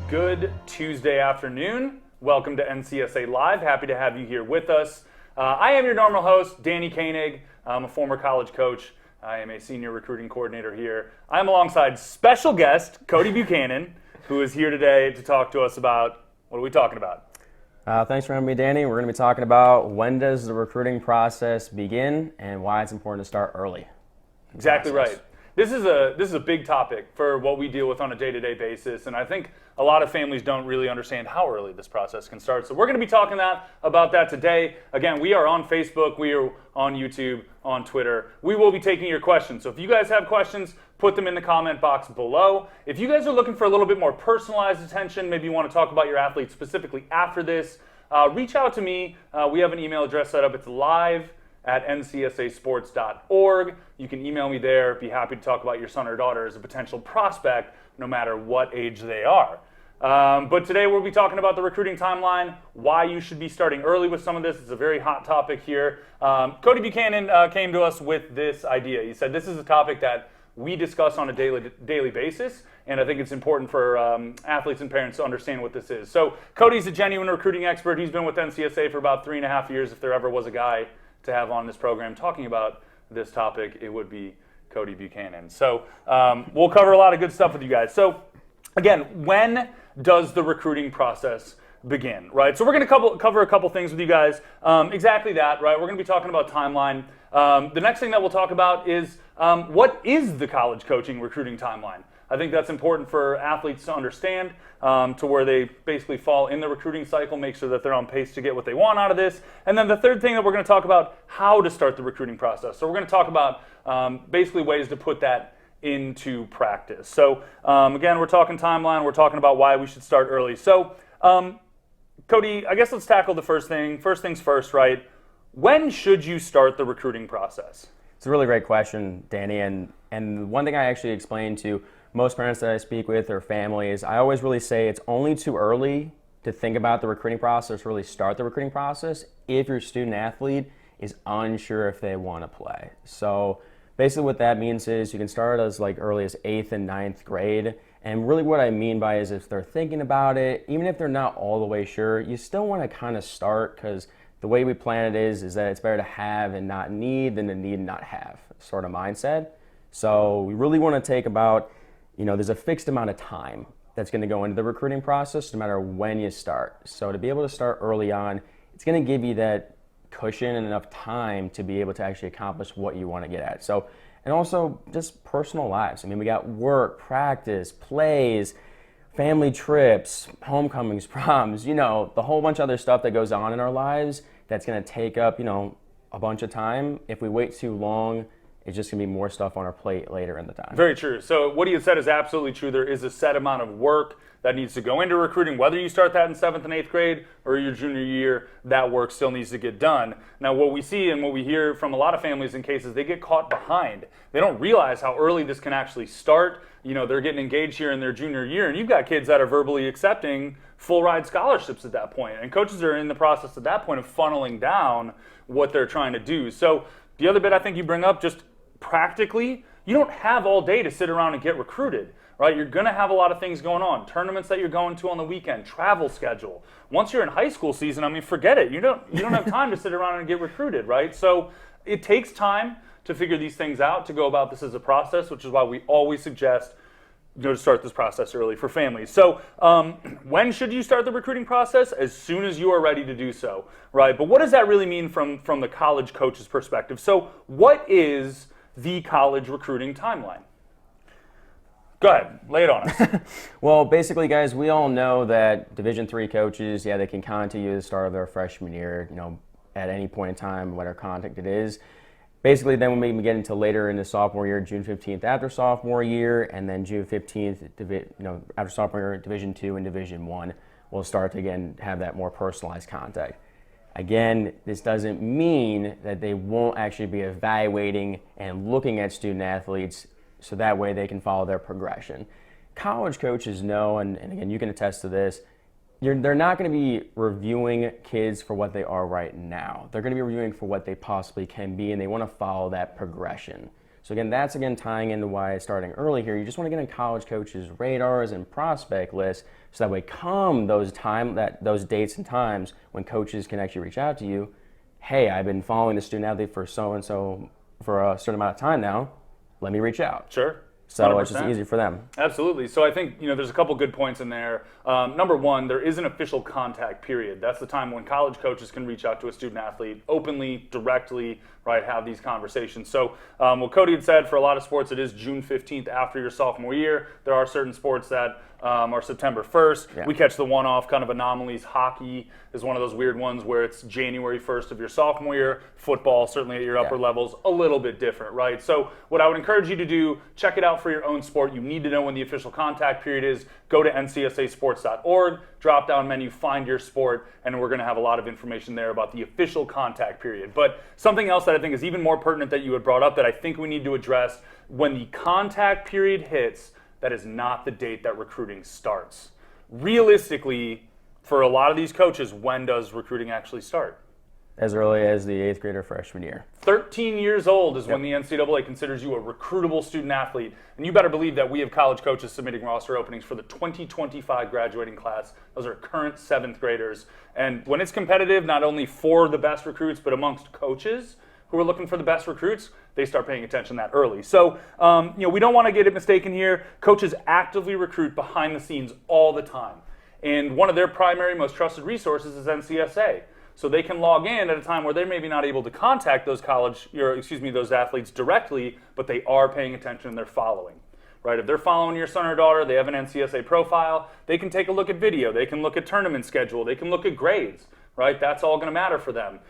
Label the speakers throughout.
Speaker 1: Good Tuesday afternoon. Welcome to NCSA Live. Happy to have you here with us. I am your normal host, Danny Koenig. I'm a former college coach. I am a senior recruiting coordinator here. I'm alongside special guest, Cody Buchanan, who is here today to talk to us about, what are we talking about?
Speaker 2: Thanks for having me, Danny. We're going to be talking about when does the recruiting process begin and why it's important to start early.
Speaker 1: Exactly right. This is a big topic for what we deal with on a day-to-day basis, and I think a lot of families don't really understand how early this process can start. So we're going to be talking about that today. Again, we are on Facebook, we are on YouTube, on Twitter. We will be taking your questions. So if you guys have questions, put them in the comment box below. If you guys are looking for a little bit more personalized attention, maybe you want to talk about your athlete specifically after this, reach out to me. We have an email address set up. It's live@ncsasports.org. You can email me there. Be happy to talk about your son or daughter as a potential prospect, no matter what age they are. But today we'll be talking about the recruiting timeline, why you should be starting early with some of this. It's a very hot topic here. Cody Buchanan came to us with this idea. He said this is a topic that we discuss on a daily basis, and I think it's important for athletes and parents to understand what this is. So Cody's a genuine recruiting expert. He's been with NCSA for about 3.5 years. If there ever was a guy to have on this program talking about this topic, it would be Cody Buchanan. So we'll cover a lot of good stuff with you guys. So again, when does the recruiting process begin, right? So we're going to cover a couple things with you guys. Exactly that, right? We're going to be talking about timeline. The next thing that we'll talk about is what is the college coaching recruiting timeline? I think that's important for athletes to understand, to where they basically fall in the recruiting cycle, make sure that they're on pace to get what they want out of this. And then the third thing that we're going to talk about, how to start the recruiting process. So we're going to talk about basically ways to put that into practice. So again, we're talking timeline, we're talking about why we should start early. So Cody, I guess let's tackle the first thing. First things first, right? When should you start the recruiting process?
Speaker 2: It's a really great question, Danny. And one thing I actually explain to most parents that I speak with or families, I always really say it's only too early to think about the recruiting process, really start the recruiting process if your student athlete is unsure if they want to play. So basically what that means is you can start as like early as 8th and 9th grade. And really what I mean by is if they're thinking about it, even if they're not all the way sure, you still want to kind of start, because the way we plan it is that it's better to have and not need than to need and not have sort of mindset. So we really want to take about, there's a fixed amount of time that's going to go into the recruiting process no matter when you start. So to be able to start early on, it's going to give you that cushion and enough time to be able to actually accomplish what you want to get at. So, and also just personal lives. I mean, we got work, practice, plays, family trips, homecomings, proms, the whole bunch of other stuff that goes on in our lives that's going to take up, a bunch of time. If we wait too long, it's just going to be more stuff on our plate later in the time.
Speaker 1: Very true. So what you said is absolutely true. There is a set amount of work that needs to go into recruiting. Whether you start that in 7th and 8th grade or your junior year, that work still needs to get done. Now, what we see and what we hear from a lot of families in cases, they get caught behind. They don't realize how early this can actually start. They're getting engaged here in their junior year, and you've got kids that are verbally accepting full ride scholarships at that point. And coaches are in the process at that point of funneling down what they're trying to do. So the other bit I think you bring up, just practically, you don't have all day to sit around and get recruited, right? You're going to have a lot of things going on, tournaments that you're going to on the weekend, travel schedule. Once you're in high school season, forget it. You don't have time to sit around and get recruited, right? So it takes time to figure these things out, to go about this as a process, which is why we always suggest to start this process early for families. So when should you start the recruiting process? As soon as you are ready to do so, right? But what does that really mean from the college coach's perspective? So what is the college recruiting timeline? Go ahead, lay it on us.
Speaker 2: Well, basically, guys, we all know that Division III coaches, they can contact you at the start of their freshman year, at any point in time, whatever contact it is. Basically, then we may get into later in the sophomore year, June 15th after sophomore year, and then June 15th, after sophomore year, Division II and Division I, we'll start to, again, have that more personalized contact. Again, this doesn't mean that they won't actually be evaluating and looking at student athletes so that way they can follow their progression. College coaches know, and again, you can attest to this, they're not going to be reviewing kids for what they are right now. They're going to be reviewing for what they possibly can be, and they want to follow that progression. So again, that's tying into why starting early here. You just want to get on college coaches' radars and prospect lists, so that way come those dates and times when coaches can actually reach out to you. Hey, I've been following the student athlete for so and so for a certain amount of time now. Let me reach out.
Speaker 1: Sure.
Speaker 2: So
Speaker 1: 100%.
Speaker 2: it's just easier for them.
Speaker 1: Absolutely. So I think there's a couple good points in there. Number one, there is an official contact period. That's the time when college coaches can reach out to a student athlete openly, directly, right? Have these conversations. So what Cody had said, for a lot of sports, it is June 15th after your sophomore year. There are certain sports that are September 1st.
Speaker 2: Yeah.
Speaker 1: We catch the one-off kind of anomalies. Hockey is one of those weird ones where it's January 1st of your sophomore year. Football, certainly at your upper levels, a little bit different, right? So what I would encourage you to do, check it out for your own sport. You need to know when the official contact period is. Go to ncsasports.org, drop-down menu, find your sport, and we're going to have a lot of information there about the official contact period. But something else that I think is even more pertinent that you had brought up that I think we need to address, when the contact period hits, that is not the date that recruiting starts. Realistically, for a lot of these coaches, when does recruiting actually start?
Speaker 2: As early as the 8th grade or freshman year.
Speaker 1: 13 years old is when the NCAA considers you a recruitable student athlete. And you better believe that we have college coaches submitting roster openings for the 2025 graduating class. Those are current 7th graders. And when it's competitive, not only for the best recruits, but amongst coaches who are looking for the best recruits, they start paying attention that early. So, we don't want to get it mistaken here. Coaches actively recruit behind the scenes all the time. And one of their primary, most trusted resources is NCSA. So they can log in at a time where they're maybe not able to contact those those athletes directly, but they are paying attention and they're following. Right? If they're following your son or daughter, they have an NCSA profile, they can take a look at video, they can look at tournament schedule, they can look at grades. Right? That's all going to matter for them.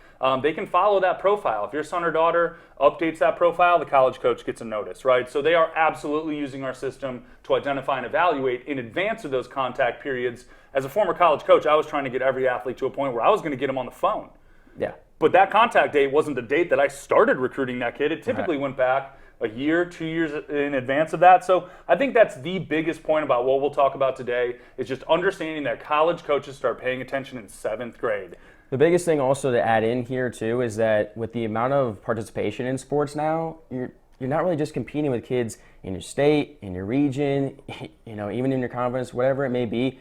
Speaker 1: They can follow that profile. If your son or daughter updates that profile, the college coach gets a notice, right? So they are absolutely using our system to identify and evaluate in advance of those contact periods. As a former college coach, I was trying to get every athlete to a point where I was going to get them on the phone.
Speaker 2: Yeah.
Speaker 1: But that contact date wasn't the date that I started recruiting that kid. It typically went back a year, 2 years in advance of that. So I think that's the biggest point about what we'll talk about today, is just understanding that college coaches start paying attention in 7th grade.
Speaker 2: The biggest thing also to add in here too is that with the amount of participation in sports now, you're not really just competing with kids in your state, in your region, even in your conference, whatever it may be.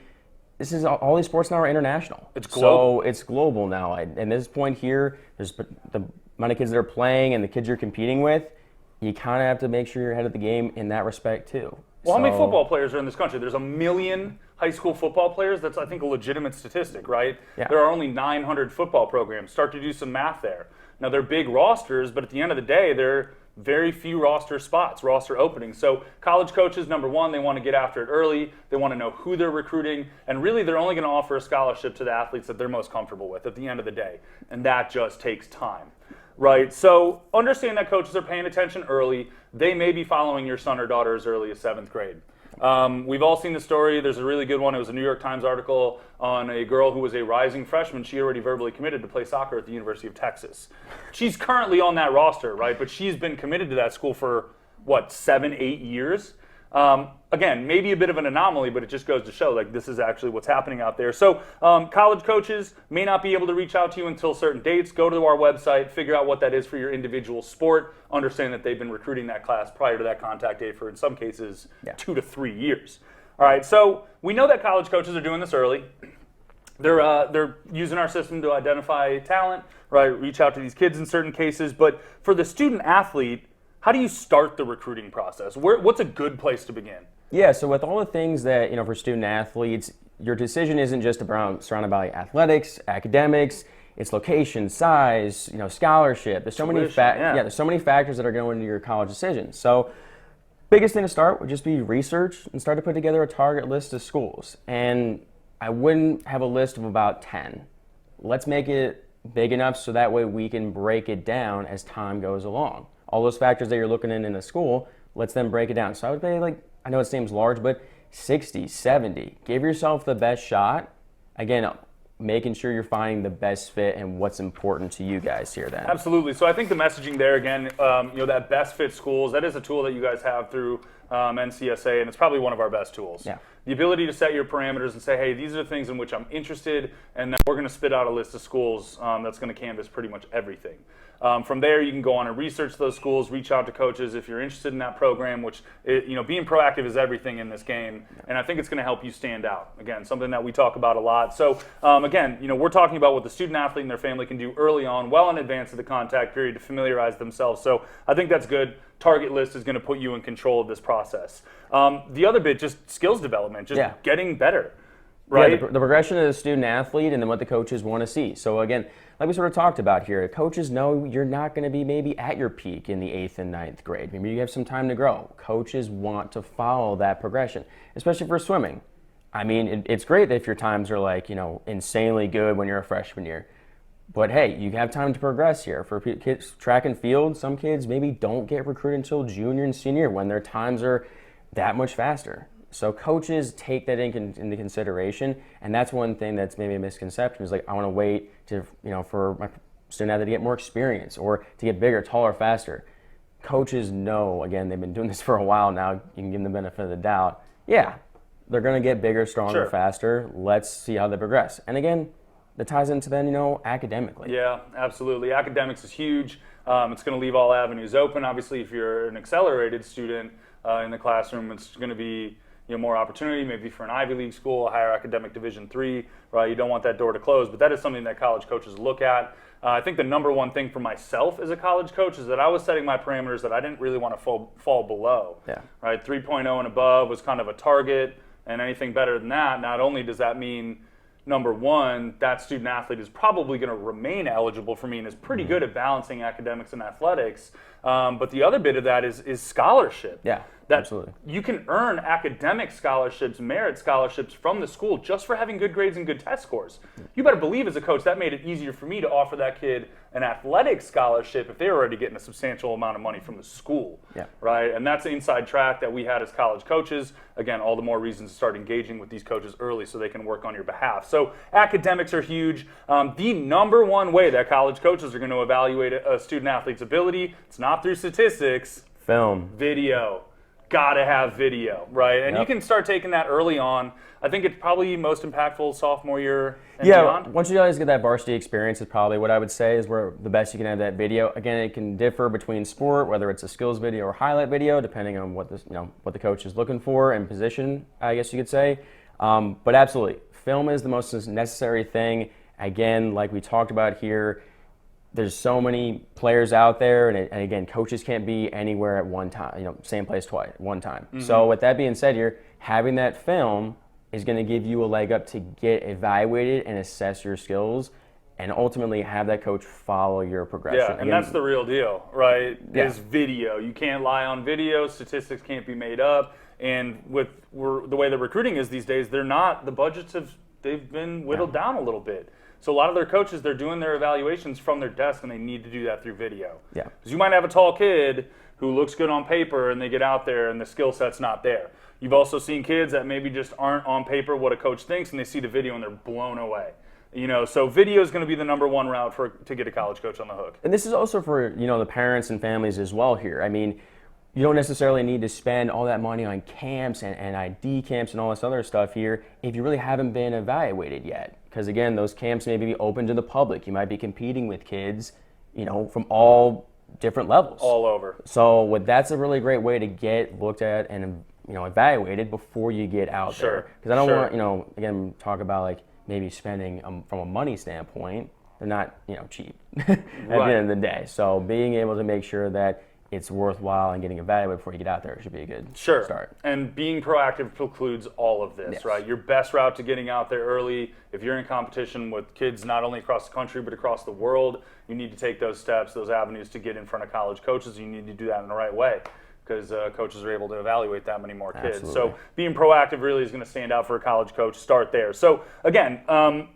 Speaker 2: This is all these sports now are international.
Speaker 1: It's global.
Speaker 2: So it's global now. And this point here, there's the amount of kids that are playing and the kids you're competing with. You kind of have to make sure you're ahead of the game in that respect too.
Speaker 1: Well, how many football players are in this country? There's 1 million high school football players. That's, I think, a legitimate statistic, right?
Speaker 2: Yeah.
Speaker 1: There are only 900 football programs. Start to do some math there. Now, they're big rosters, but at the end of the day, they're very few roster spots, roster openings. So college coaches, number one, they want to get after it early. They want to know who they're recruiting. And really, they're only going to offer a scholarship to the athletes that they're most comfortable with at the end of the day. And that just takes time. Right, so understand that coaches are paying attention early. They may be following your son or daughter as early as 7th grade. We've all seen the story. There's a really good one. It was a New York Times article on a girl who was a rising freshman. She already verbally committed to play soccer at the University of Texas. She's currently on that roster, right? But she's been committed to that school for, 7, 8 years? Again, maybe a bit of an anomaly, but it just goes to show like this is actually what's happening out there. So college coaches may not be able to reach out to you until certain dates. Go to our website, figure out what that is for your individual sport. Understand that they've been recruiting that class prior to that contact date for, in some cases, 2 to 3 years. All right, so we know that college coaches are doing this early. They're using our system to identify talent, right? Reach out to these kids in certain cases. But for the student athlete, how do you start the recruiting process? What's a good place to begin?
Speaker 2: Yeah, so with all the things that, for student athletes, your decision isn't just surrounded by athletics, academics, its location, size, scholarship. There's so many there's so many factors that are going into your college decision. So biggest thing to start would just be research and start to put together a target list of schools. And I wouldn't have a list of about 10. Let's make it big enough so that way we can break it down as time goes along. All those factors that you're looking in a school, let's then break it down. So I would say, I know it seems large, but 60, 70. Give yourself the best shot. Again, making sure you're finding the best fit and what's important to you guys here then.
Speaker 1: Absolutely. So I think the messaging there, again, that best fit schools, that is a tool that you guys have through NCSA, and it's probably one of our best tools.
Speaker 2: Yeah.
Speaker 1: The ability to set your parameters and say, hey, these are the things in which I'm interested, and then we're going to spit out a list of schools that's going to canvas pretty much everything. From there, you can go on and research those schools, reach out to coaches if you're interested in that program, which, being proactive is everything in this game. And I think it's going to help you stand out. Again, something that we talk about a lot. So, again, we're talking about what the student athlete and their family can do early on, well in advance of the contact period to familiarize themselves. So I think that's good. Target list is going to put you in control of this process. The other bit, just skills development, just getting better. Right?
Speaker 2: Yeah, the progression of the student athlete and then what the coaches want to see. So again, like we sort of talked about here, coaches know you're not going to be maybe at your peak in the 8th and 9th grade. Maybe you have some time to grow. Coaches want to follow that progression, especially for swimming. I mean, it's great if your times are like, insanely good when you're a freshman year. But hey, you have time to progress here. For kids, track and field, some kids maybe don't get recruited until junior and senior when their times are that much faster. So coaches take that into consideration, and that's one thing that's maybe a misconception is like, I want to wait to, for my student athlete to get more experience or to get bigger, taller, faster. Coaches know, again, they've been doing this for a while now. You can give them the benefit of the doubt. Yeah, they're going to get bigger, stronger, faster. Let's see how they progress. And again, that ties into then, academically.
Speaker 1: Yeah, absolutely. Academics is huge. It's going to leave all avenues open. Obviously, if you're an accelerated student in the classroom, it's going to be more opportunity, maybe for an Ivy League school, a higher academic Division III, right? You don't want that door to close, but that is something that college coaches look at. I think the number one thing for myself as a college coach is that I was setting my parameters that I didn't really want to fall below.
Speaker 2: Yeah.
Speaker 1: Right? 3.0 and above was kind of a target, and anything better than that, not only does that mean, number one, that student athlete is probably going to remain eligible for me and is pretty good at balancing academics and athletics. But the other bit of that is scholarship.
Speaker 2: Yeah,
Speaker 1: that
Speaker 2: absolutely.
Speaker 1: You can earn academic scholarships, merit scholarships from the school just for having good grades and good test scores. You better believe as a coach that made it easier for me to offer that kid an athletic scholarship if they were already getting a substantial amount of money from the school.
Speaker 2: Yeah. Right?
Speaker 1: And that's the inside track that we had as college coaches. Again, all the more reasons to start engaging with these coaches early so they can work on your behalf. So academics are huge. The number one way that college coaches are going to evaluate a student athlete's ability, it's not through statistics.
Speaker 2: Film.
Speaker 1: Video. Gotta have video, right? And you can start taking that early on. I think it's probably most impactful sophomore year and beyond.
Speaker 2: Once you guys get that varsity experience is probably what I would say is where the best you can have that video. Again, it can differ between sport, whether it's a skills video or highlight video, depending on what the coach is looking for and position, I guess you could say. But absolutely, film is the most necessary thing. Again, like we talked about here, there's so many players out there, and again, coaches can't be anywhere at one time, same place twice, one time. Mm-hmm. So with that being said here, having that film is going to give you a leg up to get evaluated and assess your skills and ultimately have that coach follow your progression.
Speaker 1: Yeah, and that's the real deal, right? Is video. You can't lie on video. Statistics can't be made up. And with the way the recruiting is these days, the budgets they've been whittled down a little bit. So a lot of their coaches, they're doing their evaluations from their desk, and they need to do that through video.
Speaker 2: Yeah.
Speaker 1: Because you might have a tall kid who looks good on paper, and they get out there, and the skill set's not there. You've also seen kids that maybe just aren't on paper what a coach thinks, and they see the video, and they're blown away. So video is going to be the number one route to get a college coach on the hook.
Speaker 2: And this is also for, the parents and families as well here. I mean, you don't necessarily need to spend all that money on camps and ID camps and all this other stuff here if you really haven't been evaluated yet. Because again, those camps may be open to the public. You might be competing with kids, from all different levels.
Speaker 1: All over.
Speaker 2: So that's a really great way to get looked at and evaluated before you get out there. Because I don't want, again, talk about like maybe spending from a money standpoint. They're not, cheap at the end of the day. So being able to make sure that it's worthwhile and getting evaluated before you get out there should be a good start.
Speaker 1: And being proactive precludes all of this, right? Your best route to getting out there early, if you're in competition with kids not only across the country but across the world, you need to take those steps, those avenues to get in front of college coaches. You need to do that in the right way because coaches are able to evaluate that many more kids.
Speaker 2: Absolutely.
Speaker 1: So being proactive really is going to stand out for a college coach. Start there. So again, the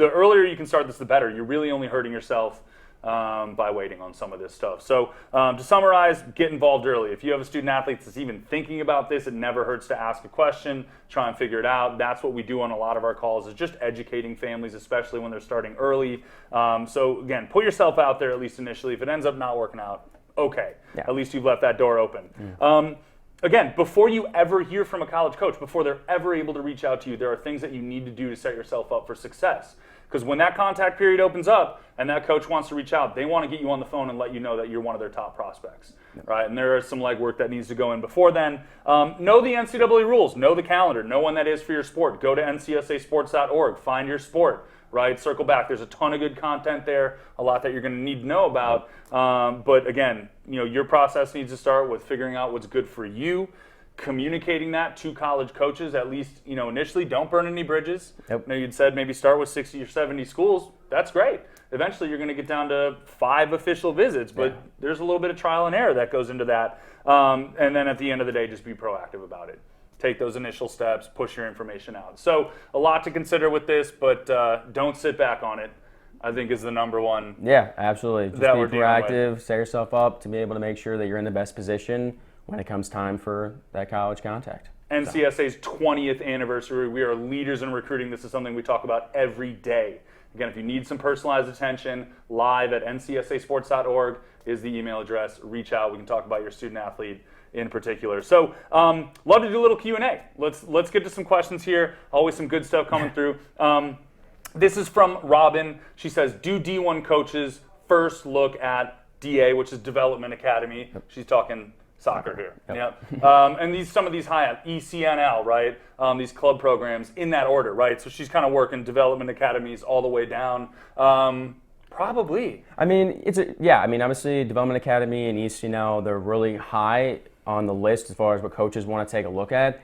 Speaker 1: earlier you can start this, the better. You're really only hurting yourself by waiting on some of this stuff. So to summarize, get involved early. If you have a student athlete that's even thinking about this, it never hurts to ask a question, try and figure it out. That's what we do on a lot of our calls is just educating families, especially when they're starting early. So again, put yourself out there at least initially. If it ends up not working out, okay. Yeah. At least you've left that door open. Again, before you ever hear from a college coach, before they're ever able to reach out to you, there are things that you need to do to set yourself up for success. Because when that contact period opens up and that coach wants to reach out, they want to get you on the phone and let you know that you're one of their top prospects, right? And there is some legwork that needs to go in before then. Know the NCAA rules, know the calendar, know when that is for your sport. Go to ncsasports.org, find your sport, right? Circle back. There's a ton of good content there, a lot that you're going to need to know about. But again, your process needs to start with figuring out what's good for you, communicating that to college coaches, at least, initially. Don't burn any bridges.
Speaker 2: Yep.
Speaker 1: You'd said maybe start with 60 or 70 schools. That's great. Eventually, you're going to get down to 5 official visits, but there's a little bit of trial and error that goes into that. And then at the end of the day, just be proactive about it. Take those initial steps, push your information out. So a lot to consider with this, but don't sit back on it, I think, is the number one.
Speaker 2: Yeah, absolutely. Just
Speaker 1: that
Speaker 2: be
Speaker 1: we're dealing
Speaker 2: proactive, set yourself up to be able to make sure that you're in the best position when it comes time for that college contact.
Speaker 1: NCSA's 20th anniversary. We are leaders in recruiting. This is something we talk about every day. Again, if you need some personalized attention, live at ncsasports.org is the email address. Reach out. We can talk about your student athlete in particular. So, love to do a little Q&A. Let's get to some questions here. Always some good stuff coming through. This is from Robin. She says, do D1 coaches first look at DA, which is Development Academy? She's talking soccer here. Yep. And some of these high ECNL, right? These club programs in that order, right? So she's kind of working development academies all the way down. Probably.
Speaker 2: I mean, obviously Development Academy and ECNL, they're really high on the list as far as what coaches want to take a look at.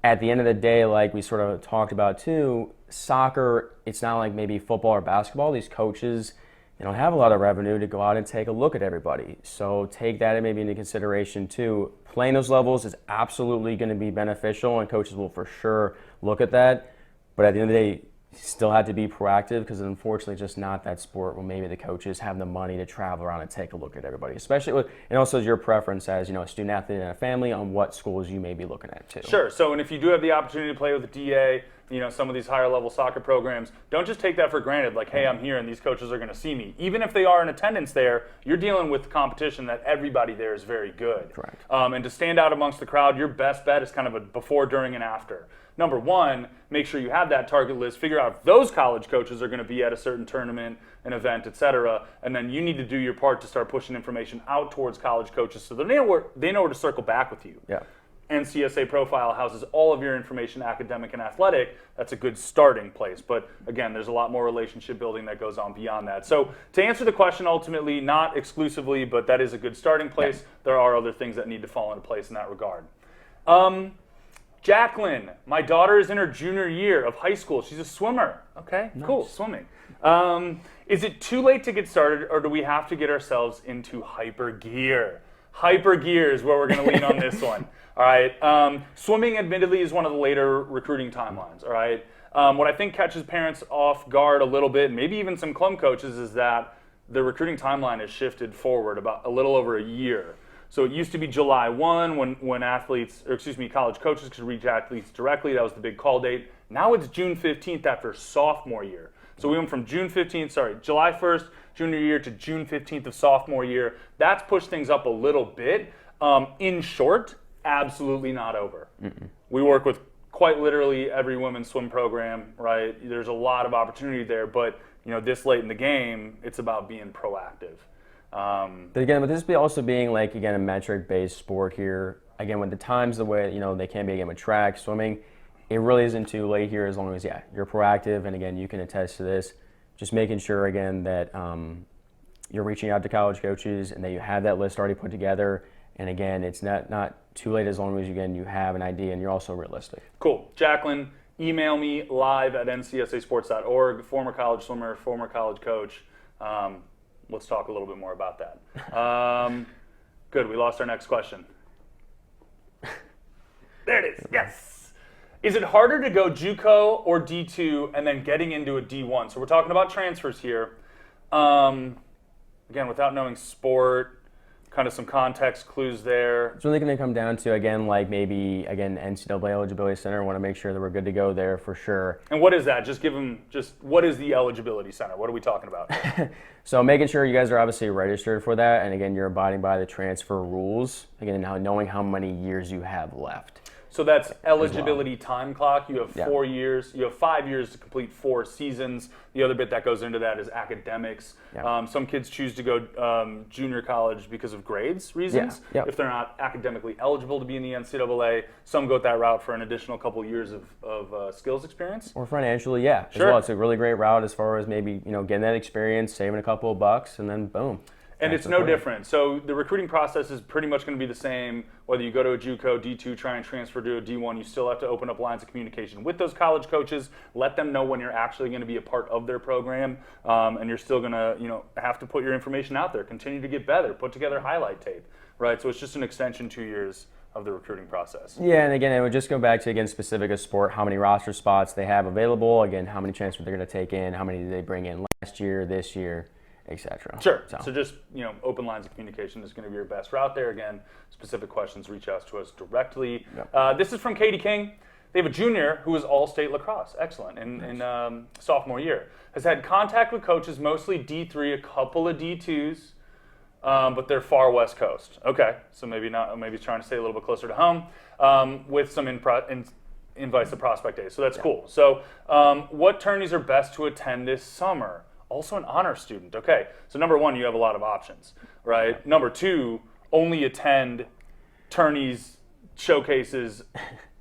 Speaker 2: At the end of the day, like we sort of talked about too, soccer, it's not like maybe football or basketball. These coaches, they don't have a lot of revenue to go out and take a look at everybody. So take that maybe into consideration too. Playing those levels is absolutely going to be beneficial, and coaches will for sure look at that. But at the end of the day, you still have to be proactive, because unfortunately it's just not that sport where maybe the coaches have the money to travel around and take a look at everybody, especially with, and also your preference as a student athlete and a family on what schools you may be looking at too.
Speaker 1: Sure. So, and if you do have the opportunity to play with the DA, some of these higher level soccer programs, don't just take that for granted, like, hey, I'm here and these coaches are going to see me. Even if they are in attendance there, you're dealing with competition that everybody there is very good.
Speaker 2: Correct.
Speaker 1: And to stand out amongst the crowd, your best bet is kind of a before, during, and after. Number one, make sure you have that target list, figure out if those college coaches are going to be at a certain tournament, an event, etc. And then you need to do your part to start pushing information out towards college coaches so that they know where to circle back with you.
Speaker 2: Yeah.
Speaker 1: NCSA Profile houses all of your information, academic and athletic. That's a good starting place. But again, there's a lot more relationship building that goes on beyond that. So to answer the question, ultimately, not exclusively, but that is a good starting place. Yeah. There are other things that need to fall into place in that regard. Jacqueline, my daughter is in her junior year of high school. She's a swimmer. Okay, nice. Cool, swimming. Is it too late to get started, or do we have to get ourselves into hyper gear? Hyper gear is where we're going to lean on this one. All right. Swimming, admittedly, is one of the later recruiting timelines. All right. What I think catches parents off guard a little bit, maybe even some club coaches, is that the recruiting timeline has shifted forward about a little over a year. So it used to be July 1 when college coaches could reach athletes directly. That was the big call date. Now it's June 15th after sophomore year. So we went from July 1st, junior year, to June 15th of sophomore year. That's pushed things up a little bit. In short, absolutely not over. Mm-mm. We work with quite literally every women's swim program, right? There's a lot of opportunity there, but this late in the game, it's about being proactive.
Speaker 2: But again, with this also being a metric-based sport here, again, with the times the way, they can be, again, with track, swimming, it really isn't too late here as long as, you're proactive. And again, you can attest to this, just making sure, again, that you're reaching out to college coaches and that you have that list already put together. And again, it's not too late as long as, again, you have an idea and you're also realistic.
Speaker 1: Cool. Jacqueline, email me live at ncsasports.org, former college swimmer, former college coach. Let's talk a little bit more about that. Good, we lost our next question. There it is, yes. Is it harder to go JUCO or D2 and then getting into a D1? So we're talking about transfers here. Again, without knowing sport, kind of some context clues there.
Speaker 2: It's really going to come down to, again, NCAA Eligibility Center. Want to make sure that we're good to go there for sure.
Speaker 1: And what is that? What is the Eligibility Center? What are we talking about?
Speaker 2: So making sure you guys are obviously registered for that. And again, you're abiding by the transfer rules. Again, now knowing how many years you have left.
Speaker 1: So that's eligibility time clock. You have
Speaker 2: Yeah.
Speaker 1: 4 years. You have 5 years to complete 4 seasons. The other bit that goes into that is academics.
Speaker 2: Yeah.
Speaker 1: Some kids choose to go junior college because of grades reasons.
Speaker 2: Yeah. Yep.
Speaker 1: If they're not academically eligible to be in the NCAA, some go that route for an additional couple years of skills experience.
Speaker 2: Or financially, yeah, as
Speaker 1: Sure.
Speaker 2: well. It's a really great route as far as maybe getting that experience, saving a couple of bucks, and then boom.
Speaker 1: And
Speaker 2: That's
Speaker 1: it's no
Speaker 2: recruiting.
Speaker 1: different. So the recruiting process is pretty much going to be the same. Whether you go to a JUCO, D2, try and transfer to a D1, you still have to open up lines of communication with those college coaches. Let them know when you're actually going to be a part of their program, and you're still going to, have to put your information out there. Continue to get better. Put together highlight tape, right? So it's just an extension 2 years of the recruiting process.
Speaker 2: Yeah, and again, it would just go back to, again, specific of sport, how many roster spots they have available, again, how many transfers they're going to take in, how many did they bring in last year, this year, etc.
Speaker 1: Sure. So just, open lines of communication is going to be your best route there. Again, specific questions, reach out to us directly.
Speaker 2: Yep.
Speaker 1: This is from Katie King. They have a junior who is all-state lacrosse. Excellent. In sophomore year. Has had contact with coaches, mostly D3, a couple of D2s, but they're far West Coast. Okay. So maybe not. Maybe he's trying to stay a little bit closer to home with some invites to prospect days. So that's cool. So what tourneys are best to attend this summer? Also an honor student. Okay, so number one, you have a lot of options, right? Yeah. Number two, only attend tourneys, showcases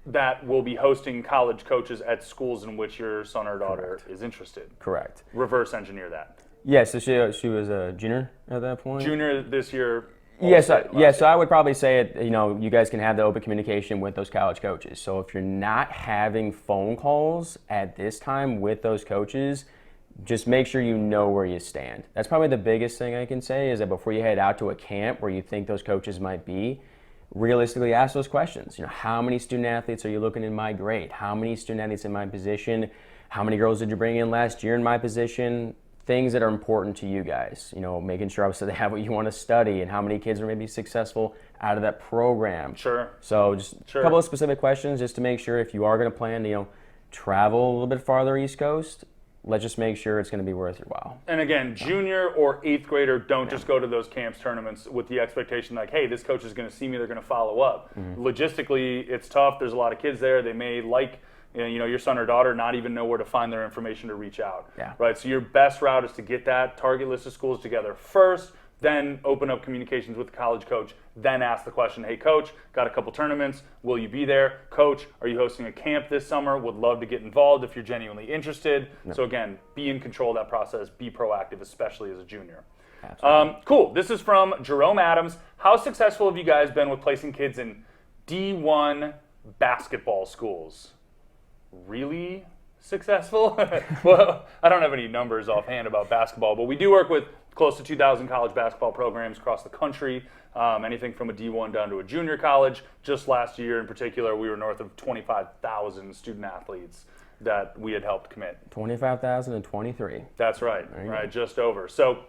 Speaker 1: that will be hosting college coaches at schools in which your son or daughter is interested.
Speaker 2: Correct.
Speaker 1: Reverse engineer that.
Speaker 2: Yeah, so she was a junior at that point?
Speaker 1: Junior this year.
Speaker 2: Yes, so I would probably say you guys can have the open communication with those college coaches. So if you're not having phone calls at this time with those coaches, just make sure you know where you stand. That's probably the biggest thing I can say, is that before you head out to a camp where you think those coaches might be, realistically ask those questions. How many student athletes are you looking in my grade? How many student athletes in my position? How many girls did you bring in last year in my position? Things that are important to you guys. Making sure obviously they have what you want to study, and how many kids are maybe successful out of that program.
Speaker 1: Sure.
Speaker 2: So just a couple of specific questions just to make sure if you are going to plan to travel a little bit farther East Coast, let's just make sure it's going to be worth your while.
Speaker 1: And again, junior or eighth grader, don't just go to those camps, tournaments with the expectation like, hey, this coach is going to see me, they're going to follow up. Mm-hmm. Logistically, it's tough. There's a lot of kids there. They may your son or daughter, not even know where to find their information to reach out.
Speaker 2: Yeah.
Speaker 1: Right. So your best route is to get that target list of schools together first, then open up communications with the college coach, then ask the question, hey, coach, got a couple tournaments. Will you be there? Coach, are you hosting a camp this summer? Would love to get involved if you're genuinely interested. No. So again, be in control of that process. Be proactive, especially as a junior. Cool. This is from Jerome Adams. How successful have you guys been with placing kids in D1 basketball schools? Really successful? Well, I don't have any numbers offhand about basketball, but we do work with close to 2,000 college basketball programs across the country, anything from a D1 down to a junior college. Just last year in particular, we were north of 25,000 student athletes that we had helped commit.
Speaker 2: 25,023.
Speaker 1: That's right, right, just over. So,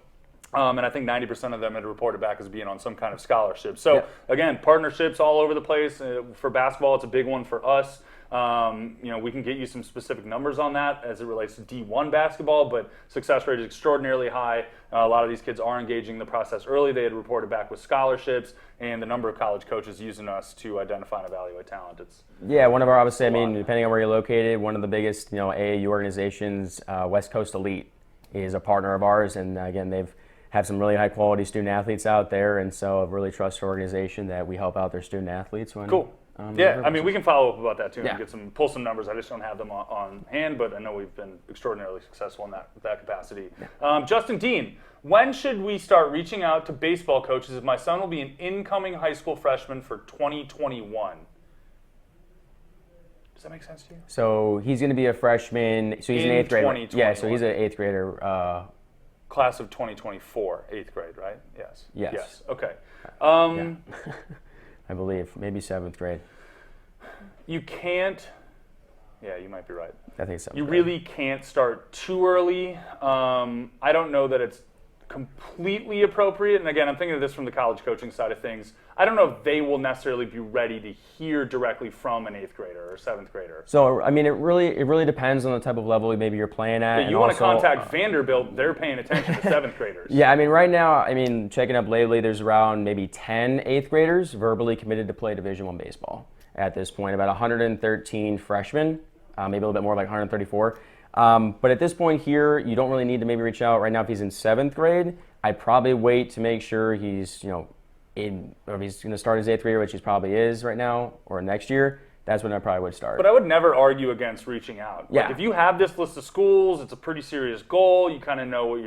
Speaker 1: and I think 90% of them had reported back as being on some kind of scholarship. So again, partnerships all over the place. For basketball, it's a big one for us. We can get you some specific numbers on that as it relates to D1 basketball, but success rate is extraordinarily high. A lot of these kids are engaging the process early. They had reported back with scholarships, and the number of college coaches using us to identify and evaluate talent.
Speaker 2: One of our, obviously, depending on where you're located, one of the biggest, AAU organizations, West Coast Elite, is a partner of ours, and again, they've have some really high quality student athletes out there, and so a really trusted organization that we help out their student athletes.
Speaker 1: Cool. We can follow up about that too and pull some numbers. I just don't have them on hand, but I know we've been extraordinarily successful in that capacity. Yeah. Justin Dean, when should we start reaching out to baseball coaches if my son will be an incoming high school freshman for 2021? Does that make sense to you?
Speaker 2: So he's going to be a freshman. So he's an eighth grader. Yeah, so he's an eighth grader.
Speaker 1: Class of 2024, eighth grade, right? Yes.
Speaker 2: Yes.
Speaker 1: Okay.
Speaker 2: I believe, maybe seventh grade.
Speaker 1: You can't, you might be right.
Speaker 2: I think so.
Speaker 1: You really can't start too early. I don't know that it's completely appropriate, and again, I'm thinking of this from the college coaching side of things, I don't know if they will necessarily be ready to hear directly from an 8th grader or 7th grader.
Speaker 2: So, I mean, it really depends on the type of level maybe you're playing at.
Speaker 1: Yeah, you want to contact Vanderbilt, they're paying attention to 7th graders.
Speaker 2: Yeah, I mean, right now, checking up lately, there's around maybe 10 8th graders verbally committed to play Division I baseball at this point, about 113 freshmen, maybe a little bit more, like 134. But at this point here, you don't really need to maybe reach out right now if he's in 7th grade. I'd probably wait to make sure he's, or if he's going to start his 8th grade, which he probably is right now, or next year, that's when I probably would start.
Speaker 1: But I would never argue against reaching out.
Speaker 2: Yeah.
Speaker 1: Like if you have this list of schools, it's a pretty serious goal. You kind of know what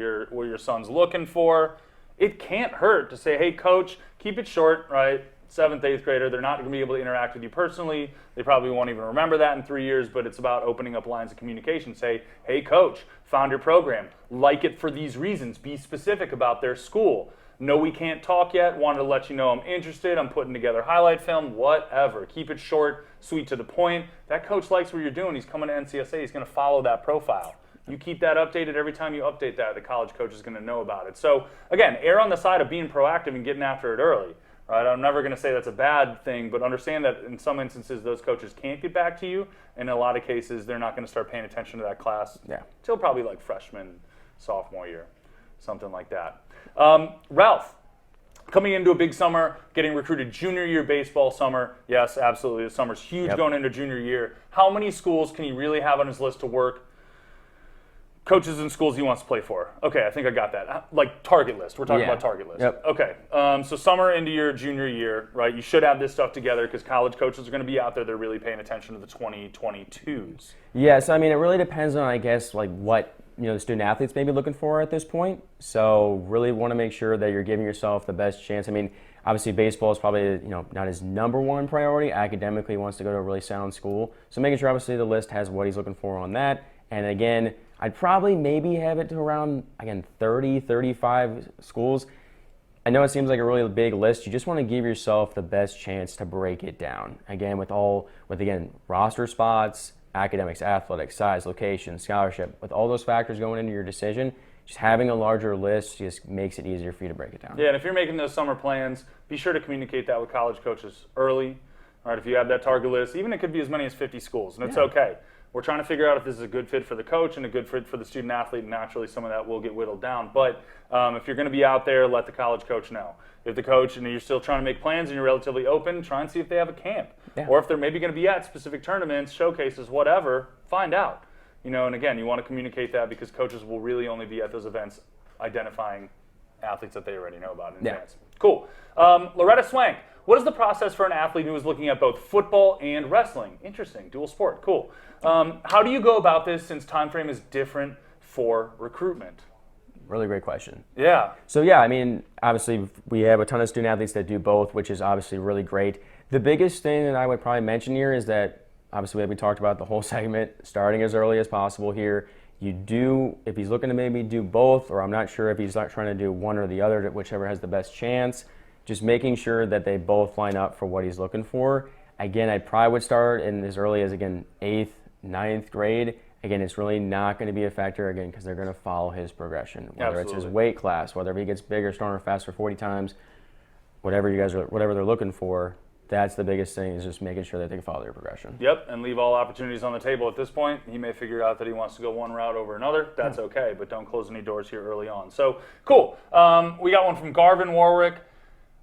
Speaker 1: your son's looking for. It can't hurt to say, hey, coach, keep it short, right? 7th, 8th grader, they're not going to be able to interact with you personally. They probably won't even remember that in 3 years, but it's about opening up lines of communication. Say, hey, coach, found your program. Like it for these reasons. Be specific about their school. No, we can't talk yet. Wanted to let you know I'm interested. I'm putting together highlight film, whatever. Keep it short, sweet to the point. That coach likes what you're doing. He's coming to NCSA. He's going to follow that profile. You keep that updated. Every time you update that, the college coach is going to know about it. So, again, err on the side of being proactive and getting after it early. Right? I'm never going to say that's a bad thing, but understand that in some instances those coaches can't get back to you. In a lot of cases, they're not going to start paying attention to that class until probably like freshman, sophomore year, something like that. Ralph, coming into a big summer, getting recruited junior year baseball summer. Yes, absolutely. The summer's huge going into junior year. How many schools can he really have on his list to work? Coaches and schools he wants to play for. Okay, I think I got that. Like target list. We're talking about target list.
Speaker 2: Yep.
Speaker 1: Okay, so summer into your junior year, right? You should have this stuff together because college coaches are going to be out there. They're really paying attention to the 2022s.
Speaker 2: Yeah, so it really depends on, I guess, like what the student athletes may be looking for at this point. So really want to make sure that you're giving yourself the best chance. Obviously baseball is probably not his number one priority. Academically, he wants to go to a really sound school. So making sure obviously the list has what he's looking for on that. And again, I'd probably maybe have it to around, 30, 35 schools. I know it seems like a really big list. You just want to give yourself the best chance to break it down. Again, with roster spots, academics, athletics, size, location, scholarship, with all those factors going into your decision, just having a larger list just makes it easier for you to break it down.
Speaker 1: Yeah, and if you're making those summer plans, be sure to communicate that with college coaches early. All right, if you have that target list, even it could be as many as 50 schools, and it's okay. We're trying to figure out if this is a good fit for the coach and a good fit for the student athlete, and naturally some of that will get whittled down. But if you're going to be out there, let the college coach know. If the coach, and you're still trying to make plans and you're relatively open, try and see if they have a camp. Yeah. Or if they're maybe going to be at specific tournaments, showcases, whatever, find out. And again, you want to communicate that because coaches will really only be at those events identifying athletes that they already know about in advance. Cool. Loretta Swank. What is the process for an athlete who is looking at both football and wrestling? Interesting, dual sport, cool. How do you go about this since time frame is different for recruitment?
Speaker 2: Really great question.
Speaker 1: Yeah.
Speaker 2: So obviously we have a ton of student athletes that do both, which is obviously really great. The biggest thing that I would probably mention here is that obviously we talked about the whole segment, starting as early as possible here. If he's looking to maybe do both, or I'm not sure if he's not trying to do one or the other, whichever has the best chance, just making sure that they both line up for what he's looking for. Again, I probably would start in as early as, 8th, 9th grade. Again, it's really not going to be a factor, because they're going to follow his progression. Whether it's his weight class, whether he gets bigger, stronger, faster 40 times, whatever they're looking for, that's the biggest thing, is just making sure that they can follow their progression.
Speaker 1: Yep, and leave all opportunities on the table at this point. He may figure out that he wants to go one route over another. That's okay, but don't close any doors here early on. So, cool. We got one from Garvin Warwick.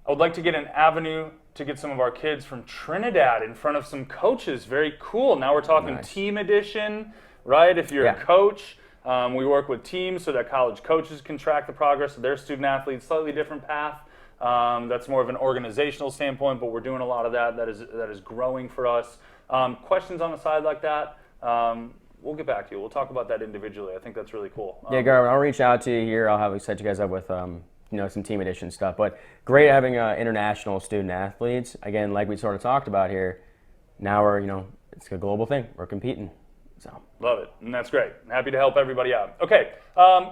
Speaker 1: I would like to get an avenue to get some of our kids from Trinidad in front of some coaches. Very cool. Now we're talking team edition, right? If you're a coach, we work with teams so that college coaches can track the progress of their student athletes. Slightly different path. That's more of an organizational standpoint, but we're doing a lot of that. That is growing for us. Questions on the side like that? We'll get back to you. We'll talk about that individually. I think that's really cool.
Speaker 2: Garvin, I'll reach out to you here. I'll have set you guys up with some team edition stuff. But great having international student athletes. Again, like we sort of talked about here, now we're, it's a global thing. We're competing. So
Speaker 1: love it, and that's great. I'm happy to help everybody out. Okay,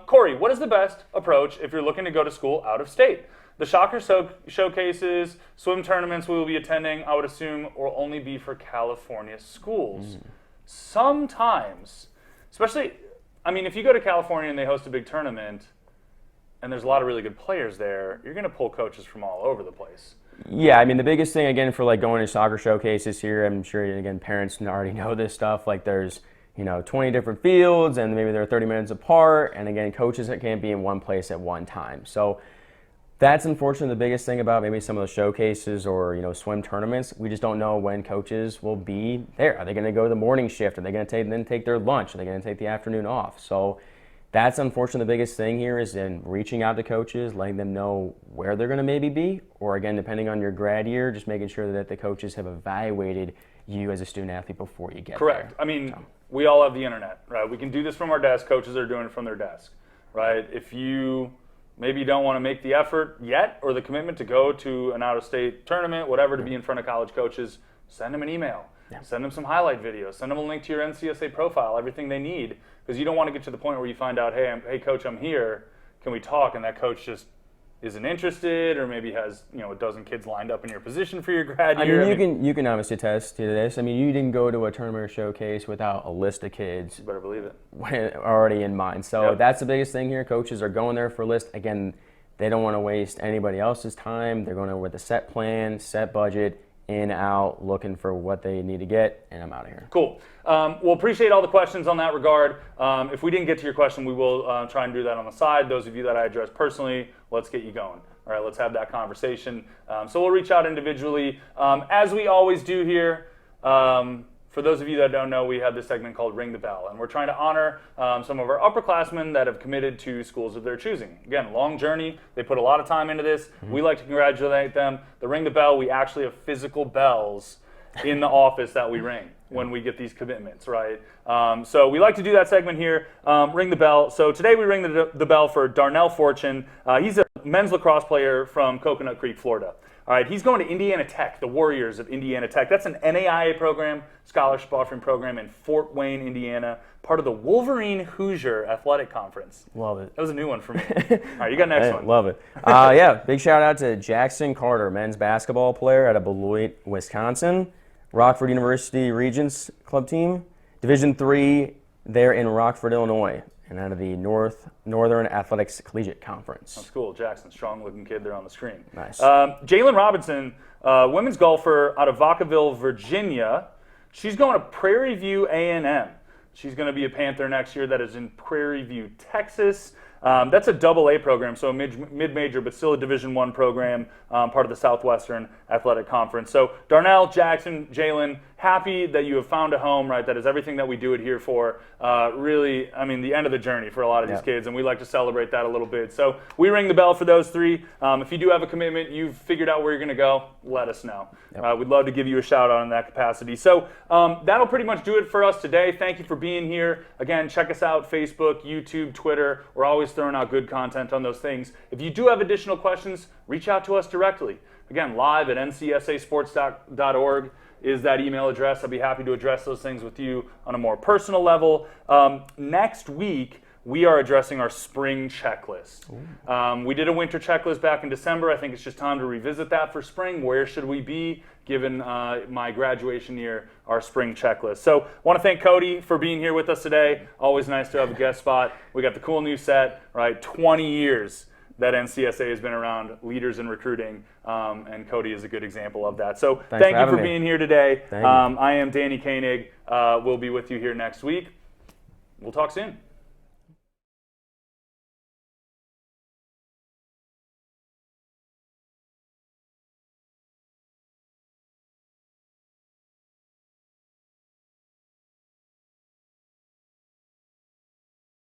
Speaker 1: Corey, what is the best approach if you're looking to go to school out of state? The Shocker showcases, swim tournaments we will be attending, I would assume, will only be for California schools. Sometimes, especially, if you go to California and they host a big tournament, and there's a lot of really good players there, you're going to pull coaches from all over the place.
Speaker 2: Yeah, I mean, the biggest thing, again, for like going to soccer showcases here, I'm sure, again, parents already know this stuff. Like there's, 20 different fields and maybe they're 30 minutes apart. And again, coaches can't be in one place at one time. So that's unfortunately the biggest thing about maybe some of the showcases or, swim tournaments. We just don't know when coaches will be there. Are they going to go to the morning shift? Are they going to take their lunch? Are they going to take the afternoon off? So that's unfortunately the biggest thing here is in reaching out to coaches, letting them know where they're going to maybe be, or again, depending on your grad year, just making sure that the coaches have evaluated you as a student athlete before you get
Speaker 1: Correct.
Speaker 2: there.
Speaker 1: I mean, we all have the internet, right? We can do this from our desk. Coaches are doing it from their desk, right? If you maybe don't want to make the effort yet or the commitment to go to an out-of-state tournament, whatever, to be in front of college coaches, send them an email. Yeah. Send them some highlight videos. Send them a link to your NCSA profile, everything they need, because you don't want to get to the point where you find out, hey, coach, I'm here. Can we talk? And that coach just isn't interested, or maybe has a dozen kids lined up in your position for your grad year.
Speaker 2: I mean, you can obviously attest to this. I mean, you didn't go to a tournament or showcase without a list of kids.
Speaker 1: You better believe it.
Speaker 2: Already in mind. So that's the biggest thing here. Coaches are going there for a list. Again, they don't want to waste anybody else's time. They're going over with a set plan, set budget, in, out, looking for what they need to get, and I'm out of here.
Speaker 1: Cool. We'll appreciate all the questions on that regard. If we didn't get to your question, we will try and do that on the side. Those of you that I addressed personally, let's get you going. All right, let's have that conversation. So we'll reach out individually. As we always do here, for those of you that don't know, we have this segment called Ring the Bell, and we're trying to honor some of our upperclassmen that have committed to schools of their choosing. Again, long journey. They put a lot of time into this. Mm-hmm. We like to congratulate them. The Ring the Bell, we actually have physical bells in the office that we ring when we get these commitments, right? So we like to do that segment here, Ring the Bell. So today we ring the bell for Darnell Fortune. He's a men's lacrosse player from Coconut Creek, Florida. All right, he's going to Indiana Tech, the Warriors of Indiana Tech. That's an NAIA program, scholarship offering program in Fort Wayne, Indiana, part of the Wolverine Hoosier Athletic Conference.
Speaker 2: Love it.
Speaker 1: That was a new one for me. All right, you got next one.
Speaker 2: Love it. Yeah, big shout out to Jackson Carter, men's basketball player out of Beloit, Wisconsin. Rockford University Regents Club team. Division III there in Rockford, Illinois, and out of the Northern Athletics Collegiate Conference.
Speaker 1: That's cool. Jackson, strong-looking kid there on the screen.
Speaker 2: Nice.
Speaker 1: Jalen Robinson, women's golfer out of Vacaville, Virginia. She's going to Prairie View A&M. She's going to be a Panther next year. That is in Prairie View, Texas. That's a AA program, so a mid-major, but still a Division I program, part of the Southwestern Athletic Conference. So Darnell, Jackson, Jalen, happy that you have found a home, right? That is everything that we do it here for. Really, I mean, the end of the journey for a lot of these kids, and we like to celebrate that a little bit. So we ring the bell for those three. If you do have a commitment, you've figured out where you're going to go, let us know. Yep. We'd love to give you a shout out in that capacity. So that'll pretty much do it for us today. Thank you for being here. Again, check us out, Facebook, YouTube, Twitter. We're always throwing out good content on those things. If you do have additional questions, reach out to us directly. Again, live at ncsasports.org is that email address. I'd be happy to address those things with you on a more personal level. Next week, we are addressing our spring checklist. We did a winter checklist back in December. I think it's just time to revisit that for spring. Where should we be given my graduation year, our spring checklist? So I want to thank Cody for being here with us today. Always nice to have a guest spot. We got the cool new set, right? 20 years that NCSA has been around, leaders in recruiting, and Cody is a good example of that. So thank you for being here today. I am Danny Koenig. We'll be with you here next week. We'll talk soon.